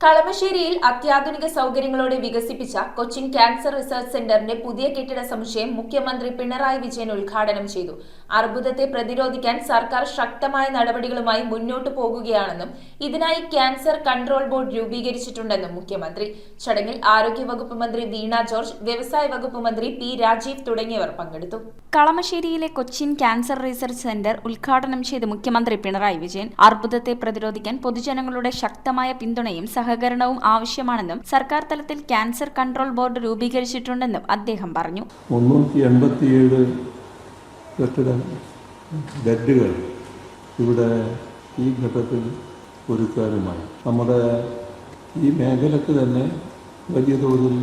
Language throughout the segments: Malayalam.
കളമശ്ശേരിയിൽ അത്യാധുനിക സൗകര്യങ്ങളോടെ വികസിപ്പിച്ച കൊച്ചിൻ ക്യാൻസർ റിസർച്ച് സെന്ററിന്റെ പുതിയ കെട്ടിട സമുച്ചയം മുഖ്യമന്ത്രി പിണറായി വിജയൻ ഉദ്ഘാടനം ചെയ്തു. അർബുദത്തെ പ്രതിരോധിക്കാൻ സർക്കാർ ശക്തമായ നടപടികളുമായി മുന്നോട്ടു പോകുകയാണെന്നും ഇതിനായി ക്യാൻസർ കൺട്രോൾ ബോർഡ് രൂപീകരിച്ചിട്ടുണ്ടെന്നും മുഖ്യമന്ത്രി. ചടങ്ങിൽ ആരോഗ്യവകുപ്പ് മന്ത്രി വീണ ജോർജ്, വ്യവസായ വകുപ്പ് മന്ത്രി പി രാജീവ് തുടങ്ങിയവർ പങ്കെടുത്തു. കളമശ്ശേരിയിലെ കൊച്ചിൻ ക്യാൻസർ റിസർച്ച് സെന്റർ ഉദ്ഘാടനം ചെയ്ത് മുഖ്യമന്ത്രി പിണറായി വിജയൻ അർബുദത്തെ പ്രതിരോധിക്കാൻ പൊതുജനങ്ങളുടെ ശക്തമായ പിന്തുണയും സഹകരണവും ആവശ്യമാണെന്നും സർക്കാർ തലത്തിൽ ക്യാൻസർ കൺട്രോൾ ബോർഡ് രൂപീകരിച്ചിട്ടുണ്ടെന്നും അദ്ദേഹം പറഞ്ഞു. 387 കെട്ടിട ബെഡുകൾ ഇവിടെ ഈ ഘട്ടത്തിൽ ഒരുക്കാനുമായി നമ്മുടെ ഈ മേഖലയ്ക്ക് തന്നെ വലിയ തോതിൽ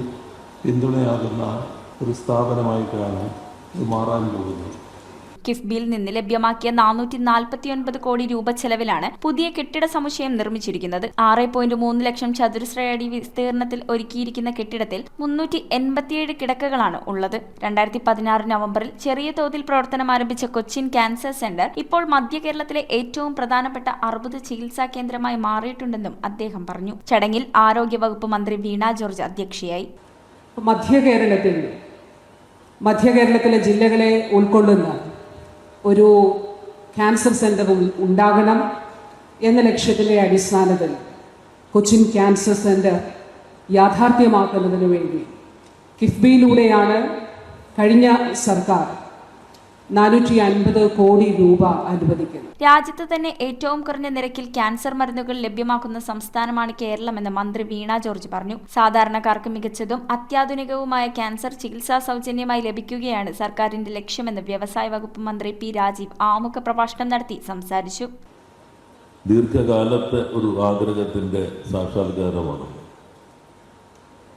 പിന്തുണയാകുന്ന ഒരു സ്ഥാപനമായിട്ടാണ് ഇത് മാറാൻ പോകുന്നത്. കിഫ്ബിയിൽ നിന്ന് ലഭ്യമാക്കിയ 449 കോടി രൂപ ചെലവിലാണ് പുതിയ കെട്ടിട സമുച്ചയം നിർമ്മിച്ചിരിക്കുന്നത്. 6.3 ലക്ഷം ചതുരശ്രയടി വിസ്തീർണത്തിൽ ഒരുക്കിയിരിക്കുന്ന കെട്ടിടത്തിൽ 387 കിടക്കകളാണ് ഉള്ളത്. 2016 നവംബറിൽ ചെറിയ തോതിൽ പ്രവർത്തനം ആരംഭിച്ച കൊച്ചിൻ ക്യാൻസർ സെന്റർ ഇപ്പോൾ മധ്യ കേരളത്തിലെ ഏറ്റവും പ്രധാനപ്പെട്ട അർബുദ ചികിത്സാ കേന്ദ്രമായി മാറിയിട്ടുണ്ടെന്നും അദ്ദേഹം പറഞ്ഞു. ചടങ്ങിൽ ആരോഗ്യവകുപ്പ് മന്ത്രി വീണ ജോർജ് അധ്യക്ഷയായി. മധ്യ കേരളത്തിലെ ജില്ലകളെ ഉൾക്കൊള്ളുന്ന ഒരു ക്യാൻസർ സെൻ്റർ ഉണ്ടാകണം എന്ന ലക്ഷ്യത്തിൻ്റെ അടിസ്ഥാനത്തിൽ കൊച്ചിൻ ക്യാൻസർ സെൻ്റർ യാഥാർത്ഥ്യമാക്കുന്നതിന് വേണ്ടി കിഫ്ബിയിലൂടെയാണ് കഴിഞ്ഞ സർക്കാർ 450 കോടി രൂപ അനുവദിക്കുന്നത്. രാജ്യത്ത് തന്നെ ഏറ്റവും കുറഞ്ഞ നിരക്കിൽ ക്യാൻസർ മരുന്നുകൾ ലഭ്യമാക്കുന്ന സംസ്ഥാനമാണ് കേരളമെന്ന് മന്ത്രി വീണ ജോർജ് പറഞ്ഞു. സാധാരണക്കാർക്ക് മികച്ചതും അത്യാധുനികവുമായ ക്യാൻസർ ചികിത്സാ സൗജന്യമായി ലഭിക്കുകയാണ് സർക്കാരിന്റെ ലക്ഷ്യമെന്ന് വ്യവസായ വകുപ്പ് മന്ത്രി പി രാജീവ് ആമുഖ പ്രഭാഷണം നടത്തി സംസാരിച്ചു. ദീർഘകാലത്തെ ഒരു ആഗ്രഹത്തിന്റെ സാക്ഷാത്കാരമാണ്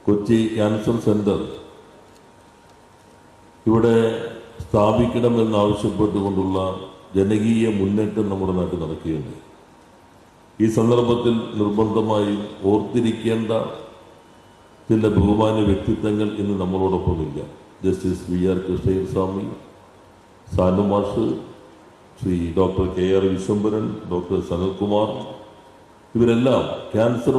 കൊച്ചി ക്യാൻസർ സെന്റർ ഇവിടെ സ്ഥാപിക്കണമെന്നാവശ്യപ്പെട്ടുകൊണ്ടുള്ള ജനകീയ മുന്നേറ്റം നമ്മുടെ നാട്ടിൽ നടക്കുകയുണ്ട്. ഈ സന്ദർഭത്തിൽ നിർബന്ധമായി ഓർത്തിരിക്കേണ്ട ചില ബഹുമാന്യ വ്യക്തിത്വങ്ങൾ ഇന്ന് നമ്മളോടൊപ്പമില്ല. ജസ്റ്റിസ് VR കൃഷ്ണസ്വാമി, സാനു മാഷ്, Shri doctor KR Viswambharan, doctor Sanalkumar, ഇവരെല്ലാം ക്യാൻസർ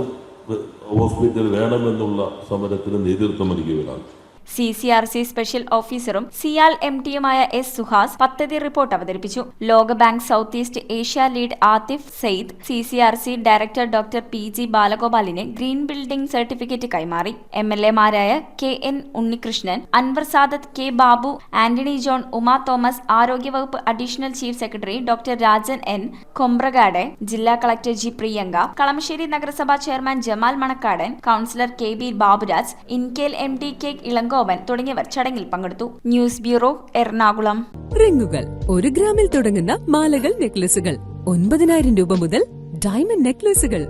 ഹോസ്പിറ്റൽ വേണമെന്നുള്ള സമരത്തിന് നേതൃത്വം നൽകിയവരാണ്. CCRC സ്പെഷ്യൽ ഓഫീസറും സിയാൽ MDയുമായ S സുഹാസ് പദ്ധതി റിപ്പോർട്ട് അവതരിപ്പിച്ചു. ലോകബാങ്ക് south east Asia lead Atif Syed CCRC director doctor PG ബാലഗോപാലിന് ഗ്രീൻ ബിൽഡിംഗ് സർട്ടിഫിക്കറ്റ് കൈമാറി. MLAമാരായ KN ഉണ്ണികൃഷ്ണൻ, അൻവർ സാദത്ത്, K ബാബു, ആന്റണി ജോൺ, ഉമാ തോമസ്, ആരോഗ്യവകുപ്പ് additional chief secretary doctor Rajan N Khobragade, ജില്ലാ കളക്ടർ G പ്രിയങ്ക, കളമശ്ശേരി നഗരസഭാ chairman Jamal Manakkadan, councillor KB Baburaj, Inkel MD K Elango തുടങ്ങിയവർ ചടങ്ങിൽ പങ്കെടുത്തു. News bureau, Ernakulam. റിങ്ങുകൾ 1 ഗ്രാമിൽ തുടങ്ങുന്ന മാലകൾ, നെക്ലസുകൾ 9,000 രൂപ മുതൽ ഡയമണ്ട് നെക്ലസുകൾ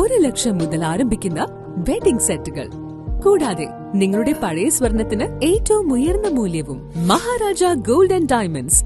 1 ലക്ഷം മുതൽ ആരംഭിക്കുന്ന വെഡിംഗ് സെറ്റുകൾ, കൂടാതെ നിങ്ങളുടെ പഴയ സ്വർണത്തിന് ഏറ്റവും ഉയർന്ന മൂല്യവും മഹാരാജ ഗോൾഡ് ആൻഡ് ഡയമണ്ട്സ്